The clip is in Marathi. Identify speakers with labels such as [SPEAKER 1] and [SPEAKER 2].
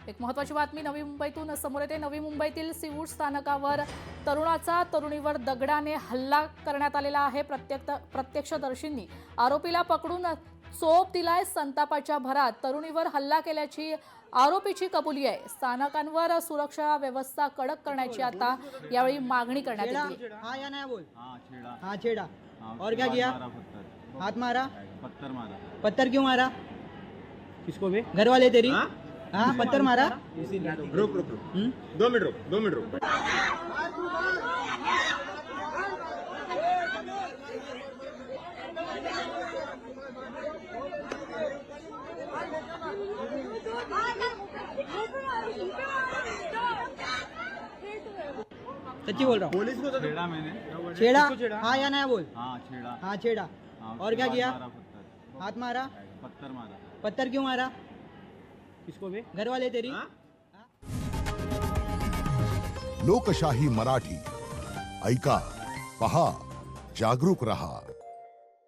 [SPEAKER 1] एक महत्त्वाची बातमी नवी मुंबईतून समोर येते। नवी मुंबईतील सीवूड स्थानकावर तरुणाचा तरुणीवर दगडाने हल्ला करण्यात आलेला आहे। प्रत्यक्षदर्शींनी आरोपीला पकडून चोप दिलाय। संतापाच्या भरात तरुणीवर हल्ला केल्याची आरोपीची कबुली आहे। स्थानकांवर सुरक्षा व्यवस्था कडक करण्याची आता यावेळी मागणी करण्यात आली।
[SPEAKER 2] हाँ या नया बोल।
[SPEAKER 3] हाँ
[SPEAKER 2] छेड़ा। और क्या किया? हाथ मारा।
[SPEAKER 3] पत्थर मारा।
[SPEAKER 2] पत्थर क्यों मारा?
[SPEAKER 3] किसको भी?
[SPEAKER 2] घर वाले तेरी? हाँ पत्थर मारा।
[SPEAKER 3] रुक 2 मिनट रुक।
[SPEAKER 2] सच्ची बोल रहा हूँ।
[SPEAKER 3] पुलिस को तो छेड़ा मैंने।
[SPEAKER 2] छेड़ा? हाँ या नया बोल।
[SPEAKER 3] हाँ छेड़ा।
[SPEAKER 2] छेड़ा। और क्या किया? हाथ मारा।
[SPEAKER 3] पत्थर मारा।
[SPEAKER 2] पत्थर क्यों मारा?
[SPEAKER 3] किसको भी?
[SPEAKER 2] घर वाले तेरी?
[SPEAKER 4] लोकशाही मराठी ऐका, पहा, जागरूक रहा।